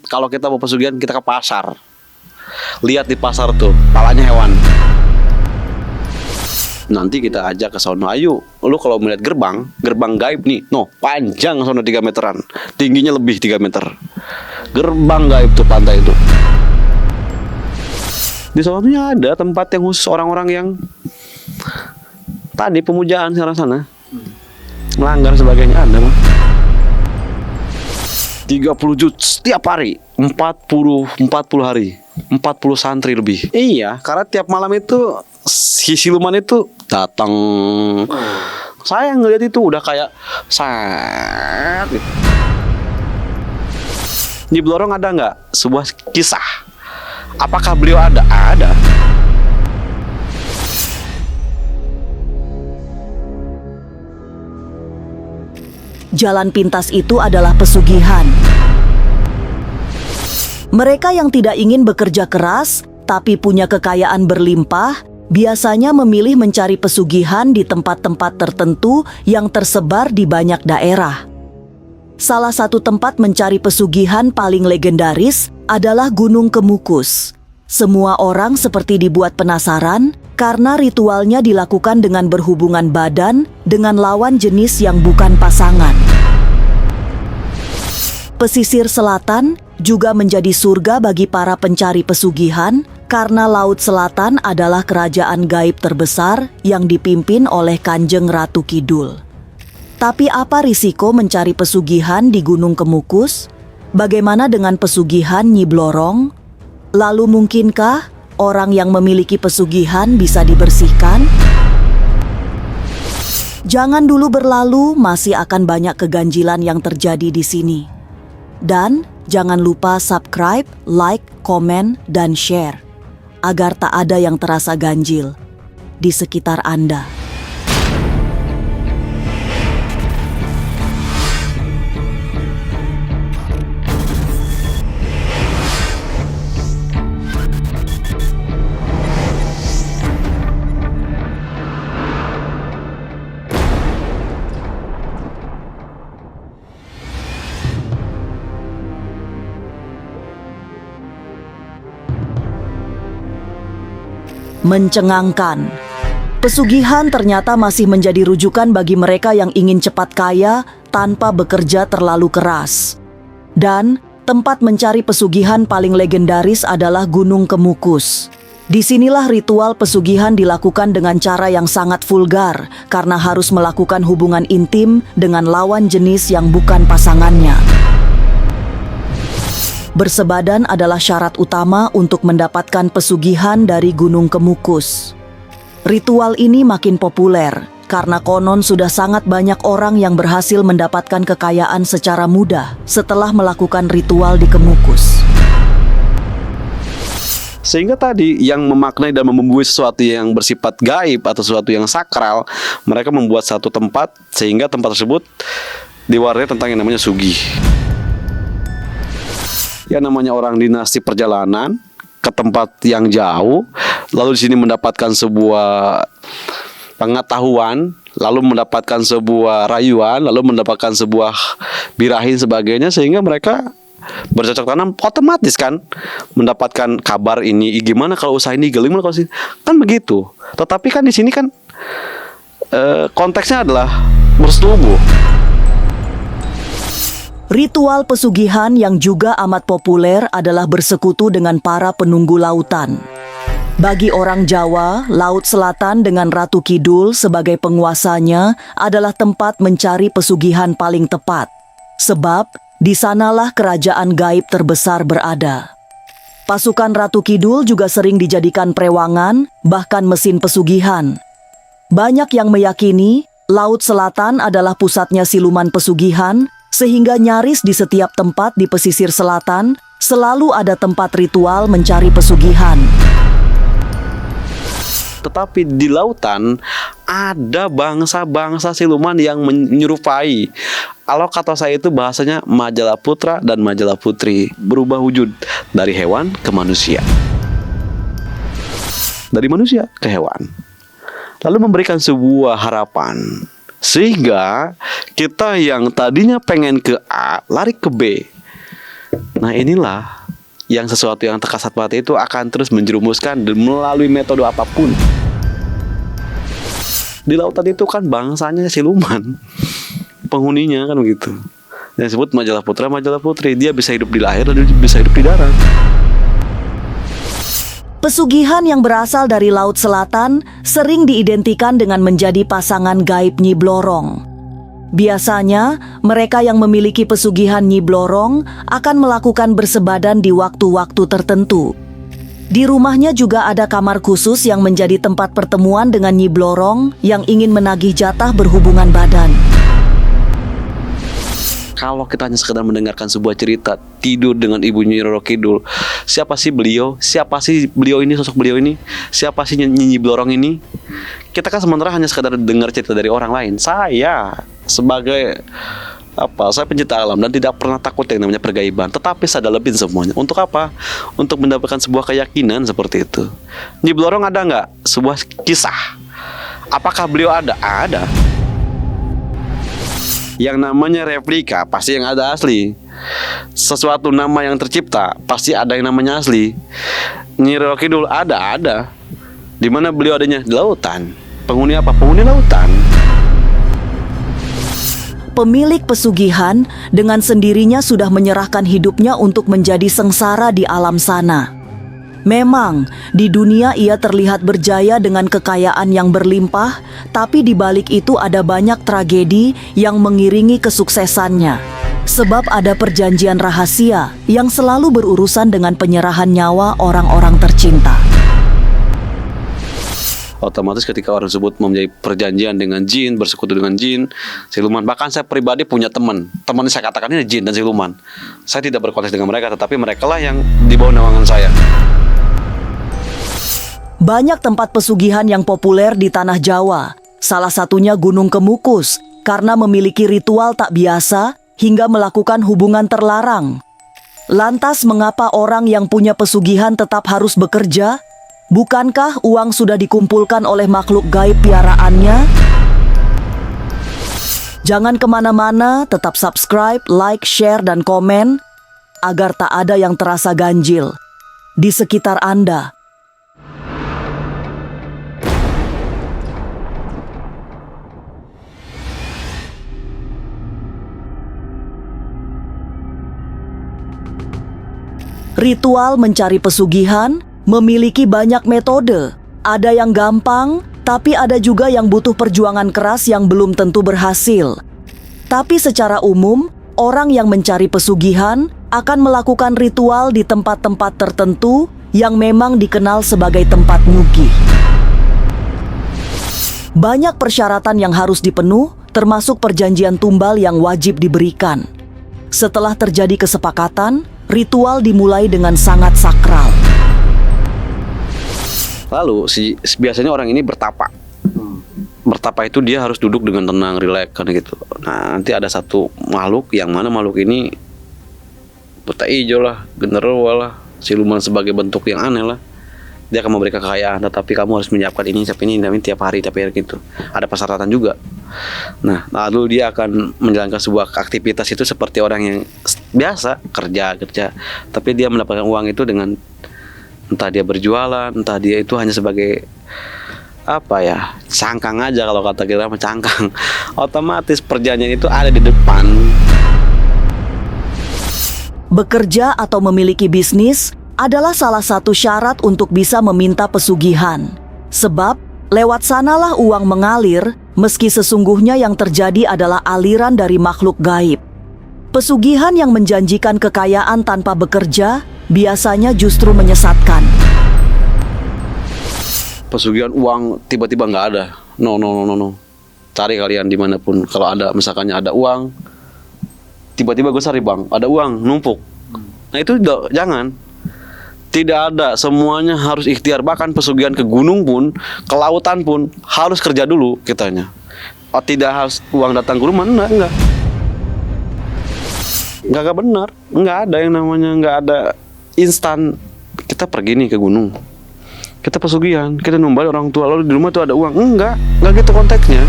kalau kita mau pesugihan kita ke pasar. Lihat di pasar tuh, palanya hewan. Nanti kita ajak ke sono, ayo. Lu kalau melihat gerbang gaib nih, panjang sono 3 meteran. Tingginya lebih 3 meter. Gerbang gaib tuh pantai itu. Di sononya ada tempat yang khusus orang-orang yang tadi pemujaan sana. Melanggar sebagainya ada mah. 30 juta setiap hari, 40 hari, 40 santri lebih. Iya, karena tiap malam itu si siluman itu datang. Saya ngeliat itu udah kayak set gitu. Nyi Blorong ada nggak sebuah kisah? Apakah beliau ada? Ada. Jalan pintas itu adalah pesugihan. Mereka yang tidak ingin bekerja keras, tapi punya kekayaan berlimpah, biasanya memilih mencari pesugihan di tempat-tempat tertentu yang tersebar di banyak daerah. Salah satu tempat mencari pesugihan paling legendaris adalah Gunung Kemukus. Semua orang seperti dibuat penasaran karena ritualnya dilakukan dengan berhubungan badan dengan lawan jenis yang bukan pasangan. Pesisir selatan juga menjadi surga bagi para pencari pesugihan karena Laut Selatan adalah kerajaan gaib terbesar yang dipimpin oleh Kanjeng Ratu Kidul. Tapi apa risiko mencari pesugihan di Gunung Kemukus? Bagaimana dengan pesugihan Nyi Blorong? Lalu mungkinkah orang yang memiliki pesugihan bisa dibersihkan? Jangan dulu berlalu, masih akan banyak keganjilan yang terjadi di sini. Dan jangan lupa subscribe, like, komen, dan share agar tak ada yang terasa ganjil di sekitar Anda. Mencengangkan. Pesugihan ternyata masih menjadi rujukan bagi mereka yang ingin cepat kaya tanpa bekerja terlalu keras. Dan tempat mencari pesugihan paling legendaris adalah Gunung Kemukus. Disinilah ritual pesugihan dilakukan dengan cara yang sangat vulgar karena harus melakukan hubungan intim dengan lawan jenis yang bukan pasangannya. Bersebadan adalah syarat utama untuk mendapatkan pesugihan dari Gunung Kemukus. Ritual ini makin populer karena konon sudah sangat banyak orang yang berhasil mendapatkan kekayaan secara mudah setelah melakukan ritual di Kemukus. Sehingga tadi yang memaknai dan membuat sesuatu yang bersifat gaib atau sesuatu yang sakral, mereka membuat satu tempat sehingga tempat tersebut diwarnai tentang yang namanya sugih. Ya namanya orang dinasti perjalanan ke tempat yang jauh, lalu di sini mendapatkan sebuah pengetahuan, lalu mendapatkan sebuah rayuan, lalu mendapatkan sebuah birahi sebagainya, sehingga mereka bercocok tanam otomatis kan mendapatkan kabar ini, gimana kalau usaha ini, gimana kalau sini, kan begitu. Tetapi kan di sini kan konteksnya adalah bersetubuh. Ritual pesugihan yang juga amat populer adalah bersekutu dengan para penunggu lautan. Bagi orang Jawa, Laut Selatan dengan Ratu Kidul sebagai penguasanya adalah tempat mencari pesugihan paling tepat. Sebab di sanalah kerajaan gaib terbesar berada. Pasukan Ratu Kidul juga sering dijadikan perewangan, bahkan mesin pesugihan. Banyak yang meyakini Laut Selatan adalah pusatnya siluman pesugihan, sehingga nyaris di setiap tempat di pesisir selatan selalu ada tempat ritual mencari pesugihan. Tetapi di lautan ada bangsa-bangsa siluman yang menyerupai. Kalau kata saya itu bahasanya Majala Putra dan Majala Putri, berubah wujud dari hewan ke manusia, dari manusia ke hewan, lalu memberikan sebuah harapan. Sehingga kita yang tadinya pengen ke A lari ke B, Nah inilah yang sesuatu yang terkasat mata itu akan terus menjerumuskan dan melalui metode apapun. Di lautan itu kan bangsanya siluman, penghuninya kan begitu. Yang disebut Majalah Putra, Majalah Putri. Dia bisa hidup di lahir dan bisa hidup di darat. Pesugihan yang berasal dari Laut Selatan sering diidentikan dengan menjadi pasangan gaib Nyi Blorong. Biasanya, mereka yang memiliki pesugihan Nyi Blorong akan melakukan bersebadan di waktu-waktu tertentu. Di rumahnya juga ada kamar khusus yang menjadi tempat pertemuan dengan Nyi Blorong yang ingin menagih jatah berhubungan badan. Kalau kita hanya sekedar mendengarkan sebuah cerita tidur dengan Ibu Nyi Roro Kidul, siapa sih beliau? Siapa sih beliau ini, sosok beliau ini? Siapa sih Nyi Blorong ini? Kita kan sementara hanya sekedar dengar cerita dari orang lain. Saya sebagai saya pencipta alam dan tidak pernah takut yang namanya pergaiban, tetapi saya lebih semuanya. Untuk apa? Untuk mendapatkan sebuah keyakinan seperti itu. Nyi Blorong ada nggak? Sebuah kisah. Apakah beliau ada? Ada. Yang namanya replika pasti yang ada asli. Sesuatu nama yang tercipta pasti ada yang namanya asli. Nyi Roro Kidul ada. Di mana beliau adanya? Di lautan. Penghuni apa? Penghuni lautan. Pemilik pesugihan dengan sendirinya sudah menyerahkan hidupnya untuk menjadi sengsara di alam sana. Memang, di dunia ia terlihat berjaya dengan kekayaan yang berlimpah, tapi di balik itu ada banyak tragedi yang mengiringi kesuksesannya. Sebab ada perjanjian rahasia yang selalu berurusan dengan penyerahan nyawa orang-orang tercinta. Otomatis ketika orang tersebut mempunyai perjanjian dengan jin, bersekutu dengan jin, siluman. Bahkan saya pribadi punya teman yang saya katakan ini jin dan siluman. Saya tidak berkonteks dengan mereka, tetapi mereka lah yang di bawah naungan saya. Banyak tempat pesugihan yang populer di tanah Jawa. Salah satunya Gunung Kemukus, karena memiliki ritual tak biasa hingga melakukan hubungan terlarang. Lantas mengapa orang yang punya pesugihan tetap harus bekerja? Bukankah uang sudah dikumpulkan oleh makhluk gaib piaraannya? Jangan kemana-mana, tetap subscribe, like, share, dan komen agar tak ada yang terasa ganjil di sekitar Anda. Ritual mencari pesugihan memiliki banyak metode. Ada yang gampang, tapi ada juga yang butuh perjuangan keras yang belum tentu berhasil. Tapi secara umum, orang yang mencari pesugihan akan melakukan ritual di tempat-tempat tertentu yang memang dikenal sebagai tempat nyugih. Banyak persyaratan yang harus dipenuhi, termasuk perjanjian tumbal yang wajib diberikan. Setelah terjadi kesepakatan, ritual dimulai dengan sangat sakral. Lalu biasanya orang ini bertapa. Bertapa itu dia harus duduk dengan tenang, rileks kan gitu. Nah, nanti ada satu makhluk yang mana makhluk ini buta hijau lah, genderuwo lah, siluman sebagai bentuk yang aneh lah. Dia akan memberikan kekayaan, tetapi kamu harus menyiapkan ini tiap hari gitu. Ada persyaratan juga. Nah, lalu dia akan menjalankan sebuah aktivitas itu seperti orang yang biasa kerja, tapi dia mendapatkan uang itu dengan entah dia berjualan, entah dia itu hanya sebagai cangkang aja, kalau kata kita cangkang. Otomatis perjanjian itu ada di depan. Bekerja atau memiliki bisnis adalah salah satu syarat untuk bisa meminta pesugihan. Sebab lewat sanalah uang mengalir, meski sesungguhnya yang terjadi adalah aliran dari makhluk gaib. Pesugihan yang menjanjikan kekayaan tanpa bekerja biasanya justru menyesatkan. Pesugihan uang tiba-tiba nggak ada. No. Cari kalian dimanapun. Kalau ada, misalkannya ada uang, tiba-tiba gue cari bang, ada uang numpuk. Nah itu jangan. Tidak ada, semuanya harus ikhtiar. Bahkan pesugihan ke gunung pun, ke lautan pun harus kerja dulu kitanya. Tidak harus uang datang ke rumah, enggak. Enggak benar, enggak ada yang namanya, enggak ada instan. Kita pergi nih ke gunung, kita pesugihan, kita numbal orang tua, lalu di rumah tuh ada uang. Enggak gitu konteksnya.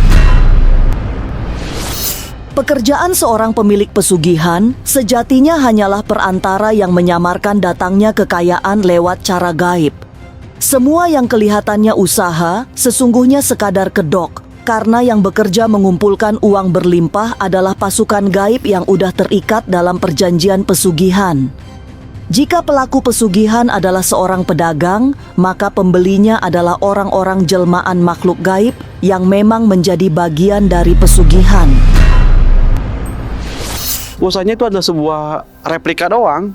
Pekerjaan seorang pemilik pesugihan sejatinya hanyalah perantara yang menyamarkan datangnya kekayaan lewat cara gaib. Semua yang kelihatannya usaha sesungguhnya sekadar kedok, karena yang bekerja mengumpulkan uang berlimpah adalah pasukan gaib yang udah terikat dalam perjanjian pesugihan. Jika pelaku pesugihan adalah seorang pedagang, maka pembelinya adalah orang-orang jelmaan makhluk gaib yang memang menjadi bagian dari pesugihan. Usahanya itu adalah sebuah replika doang.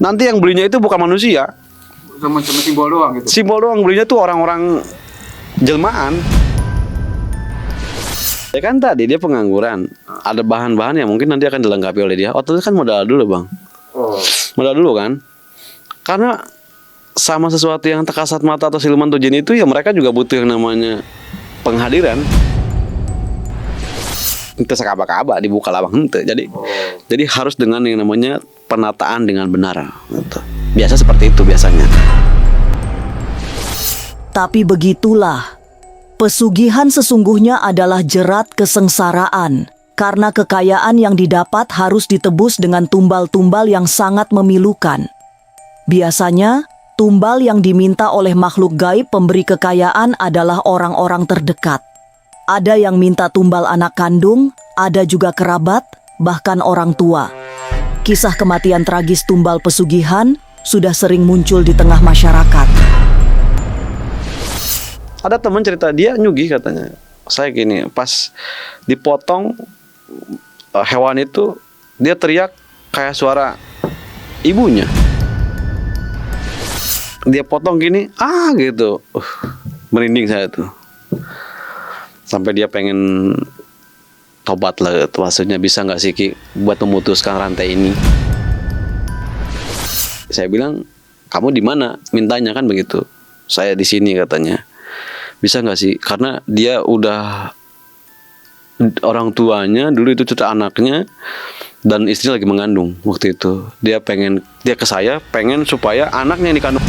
Nanti yang belinya itu bukan manusia. Cuma simbol doang gitu. Simbol doang, belinya tuh orang-orang jelmaan. Ya kan tadi dia pengangguran. Ada bahan-bahan yang mungkin nanti akan dilengkapi oleh dia. Itu kan modal dulu, Bang. Oh. Modal dulu kan. Karena sama sesuatu yang tak kasat mata atau siluman atau jin itu, ya mereka juga butuh yang namanya penghadiran. Itu sekaba-kaba dibuka labang hente. Jadi harus dengan yang namanya penataan dengan benar gitu. Biasa seperti itu biasanya. Tapi begitulah, pesugihan sesungguhnya adalah jerat kesengsaraan, karena kekayaan yang didapat harus ditebus dengan tumbal-tumbal yang sangat memilukan. Biasanya, tumbal yang diminta oleh makhluk gaib pemberi kekayaan adalah orang-orang terdekat. Ada yang minta tumbal anak kandung, ada juga kerabat, bahkan orang tua. Kisah kematian tragis tumbal pesugihan sudah sering muncul di tengah masyarakat. Ada teman cerita dia nyugih katanya. Saya gini, pas dipotong hewan itu, dia teriak kayak suara ibunya. Dia potong gini, gitu. Merinding saya tuh. Sampai dia pengen tobat lah, maksudnya bisa nggak sih Ki buat memutuskan rantai ini. Saya bilang, kamu di mana mintanya kan begitu. Saya di sini katanya. Bisa nggak sih? Karena dia udah orang tuanya dulu itu cerita anaknya dan istri lagi mengandung waktu itu. Dia ke saya pengen supaya anaknya yang dikandung.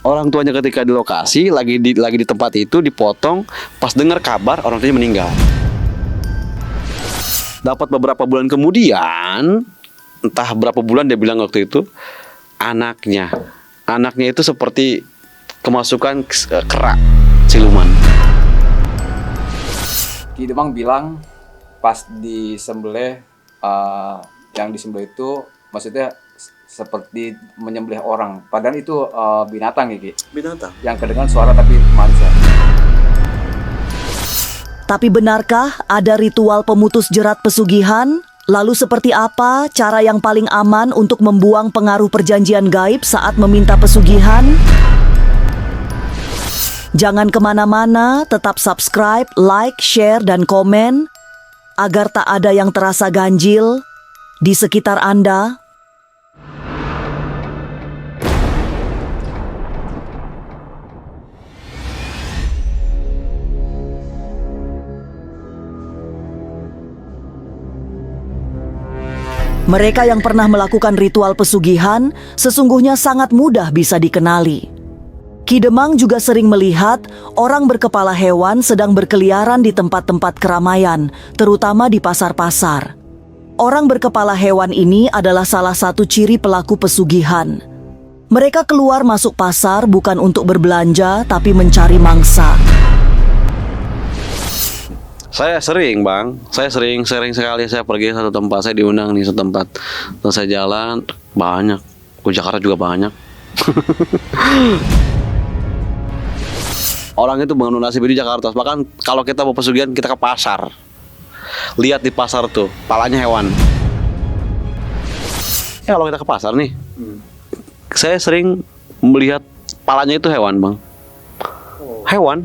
Orang tuanya ketika di lokasi lagi di tempat itu dipotong, pas dengar kabar orang tuanya meninggal. Dapat beberapa bulan kemudian, entah berapa bulan dia bilang waktu itu, anaknya itu seperti kemasukan kerak siluman. Ki Demang bilang pas disembelih, yang disembelih itu maksudnya seperti menyembelih orang. Padahal itu binatang ya Ki. Binatang. Yang kedengaran suara tapi manusia. Tapi benarkah ada ritual pemutus jerat pesugihan? Lalu seperti apa cara yang paling aman untuk membuang pengaruh perjanjian gaib saat meminta pesugihan? Jangan kemana-mana, tetap subscribe, like, share, dan komen agar tak ada yang terasa ganjil di sekitar Anda. Mereka yang pernah melakukan ritual pesugihan sesungguhnya sangat mudah bisa dikenali. Ki Demang juga sering melihat orang berkepala hewan sedang berkeliaran di tempat-tempat keramaian, terutama di pasar-pasar. Orang berkepala hewan ini adalah salah satu ciri pelaku pesugihan. Mereka keluar masuk pasar bukan untuk berbelanja, tapi mencari mangsa. Saya sering sekali saya pergi satu tempat, saya diundang nih satu tempat, terus saya jalan banyak, ke Jakarta juga banyak. Orang itu bangun nasib di Jakarta, bahkan kalau kita mau pesugihan kita ke pasar, lihat di pasar tuh palanya hewan. Ya kalau kita ke pasar nih, saya sering melihat palanya itu hewan, Bang. Hewan,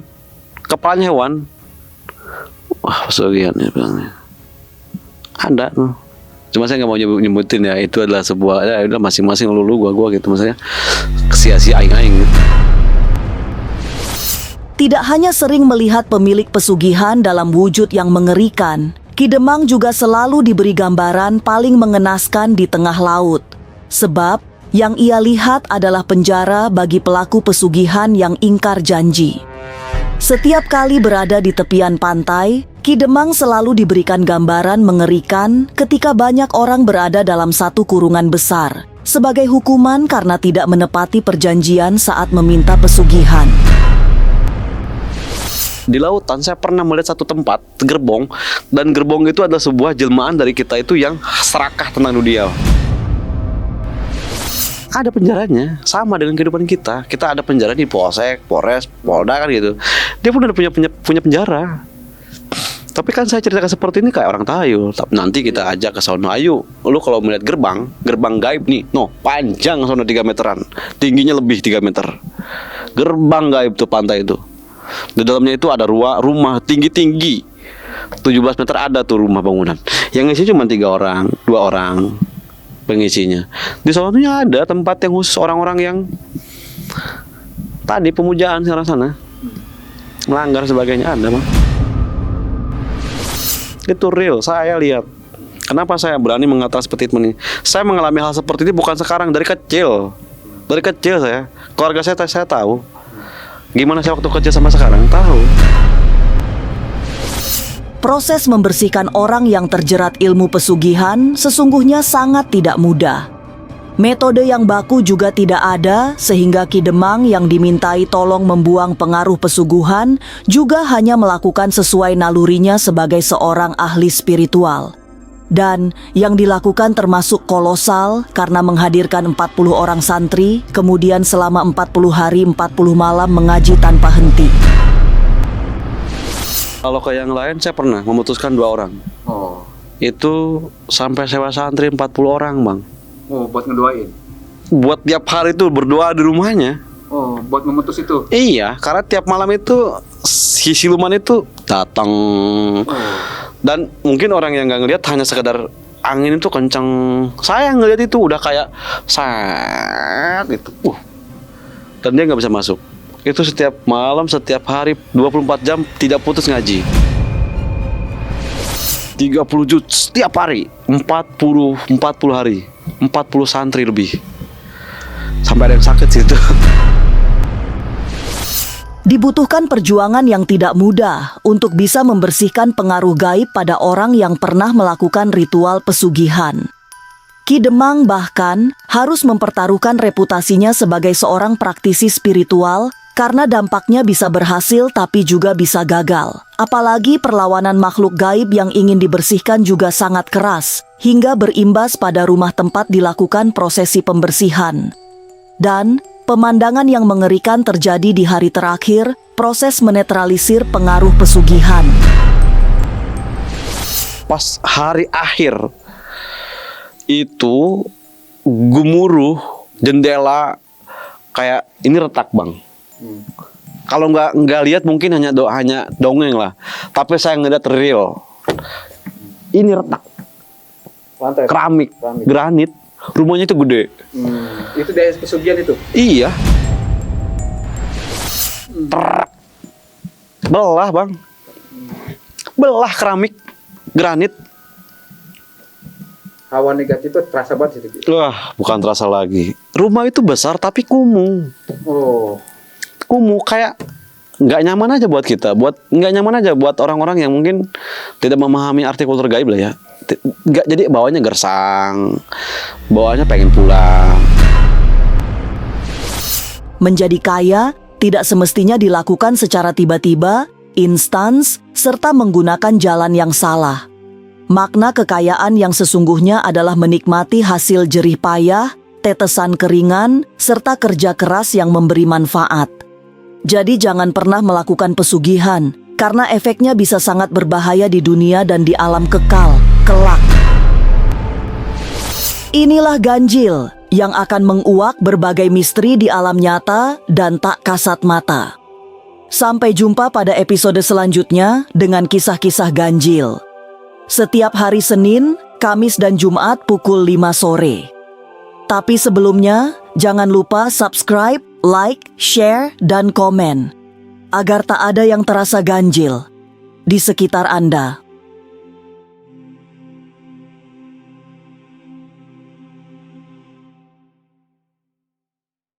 kepalanya hewan. Wah, pesugihan ya bilangnya. Ada tuh. Cuma saya nggak mau nyebutin ya, itu adalah sebuah ya udah masing-masing lulu gua gitu, maksudnya sia-sia aing-aing gitu. Tidak hanya sering melihat pemilik pesugihan dalam wujud yang mengerikan, Ki Demang juga selalu diberi gambaran paling mengenaskan di tengah laut. Sebab yang ia lihat adalah penjara bagi pelaku pesugihan yang ingkar janji. Setiap kali berada di tepian pantai, Ki Demang selalu diberikan gambaran mengerikan ketika banyak orang berada dalam satu kurungan besar, sebagai hukuman karena tidak menepati perjanjian saat meminta pesugihan. Di lautan saya pernah melihat satu tempat, gerbong, dan gerbong itu adalah sebuah jelmaan dari kita itu yang serakah tentang dunia. Ada penjaranya, sama dengan kehidupan kita. Kita ada penjara di Polsek, Polres, Polda kan gitu. Dia pun ada punya penjara. Tapi kan saya ceritakan seperti ini kayak orang tahu. Tapi nanti kita ajak ke sono, ayo. Lu kalau melihat gerbang gaib nih, panjang sono 3 meteran, tingginya lebih 3 meter. Gerbang gaib tuh pantai itu. Di dalamnya itu ada rumah tinggi-tinggi. 17 meter ada tuh rumah bangunan. Yang ngisi cuma 3 orang, 2 orang pengisinya. Di sononya ada tempat yang khusus orang-orang yang tadi pemujaan sana melanggar sebagainya ada, Bang. Itu real, saya lihat. Kenapa saya berani mengatakan seperti ini? Saya mengalami hal seperti ini bukan sekarang, dari kecil. Dari kecil saya, keluarga saya tahu. Gimana saya waktu kecil sama sekarang, tahu. Proses membersihkan orang yang terjerat ilmu pesugihan sesungguhnya sangat tidak mudah. Metode yang baku juga tidak ada, sehingga Ki Demang yang dimintai tolong membuang pengaruh pesugihan juga hanya melakukan sesuai nalurinya sebagai seorang ahli spiritual. Dan yang dilakukan termasuk kolosal karena menghadirkan 40 orang santri, kemudian selama 40 hari 40 malam mengaji tanpa henti. Kalau ke yang lain saya pernah memutuskan 2 orang. Oh. Itu sampai sewa santri 40 orang, Bang. Oh, buat ngedoain. Buat tiap hari itu berdoa di rumahnya. Oh, buat memutus itu. Iya, karena tiap malam itu si siluman itu datang. Dan mungkin orang yang nggak ngelihat hanya sekedar angin itu kencang. Saya ngelihat itu udah kayak saat itu. Dan dia nggak bisa masuk. Itu setiap malam, setiap hari 24 jam tidak putus ngaji. 30 juz setiap hari, 40 hari. 40 santri lebih. Sampai ada yang sakit sih itu. Dibutuhkan perjuangan yang tidak mudah untuk bisa membersihkan pengaruh gaib pada orang yang pernah melakukan ritual pesugihan. Ki Demang bahkan harus mempertaruhkan reputasinya sebagai seorang praktisi spiritual karena dampaknya bisa berhasil tapi juga bisa gagal. Apalagi perlawanan makhluk gaib yang ingin dibersihkan juga sangat keras, hingga berimbas pada rumah tempat dilakukan prosesi pembersihan. Dan pemandangan yang mengerikan terjadi di hari terakhir, proses menetralisir pengaruh pesugihan. Pas hari akhir, itu gemuruh jendela kayak ini retak, Bang. Kalau nggak lihat mungkin hanya dongeng lah, tapi saya ngeliat real. Ini retak, Lantai. keramik, granit, rumahnya itu gede. Itu dari pesugihan itu. Iya, belah, Bang, belah keramik, granit. Hawa negatif itu terasa banget itu. Wah, bukan terasa lagi. Rumah itu besar tapi kumuh. Oh. Kumuh kayak nggak nyaman aja buat kita, nggak nyaman aja buat orang-orang yang mungkin tidak memahami arti kultur gaib lah ya. Nggak, jadi bawahnya gersang, bawahnya pengen pulang. Menjadi kaya tidak semestinya dilakukan secara tiba-tiba, instan, serta menggunakan jalan yang salah. Makna kekayaan yang sesungguhnya adalah menikmati hasil jerih payah, tetesan keringan, serta kerja keras yang memberi manfaat. Jadi jangan pernah melakukan pesugihan, karena efeknya bisa sangat berbahaya di dunia dan di alam kekal, kelak. Inilah ganjil yang akan menguak berbagai misteri di alam nyata dan tak kasat mata. Sampai jumpa pada episode selanjutnya dengan kisah-kisah ganjil. Setiap hari Senin, Kamis dan Jumat pukul 5 sore. Tapi sebelumnya, jangan lupa subscribe, like, share, dan komen. Agar tak ada yang terasa ganjil di sekitar Anda.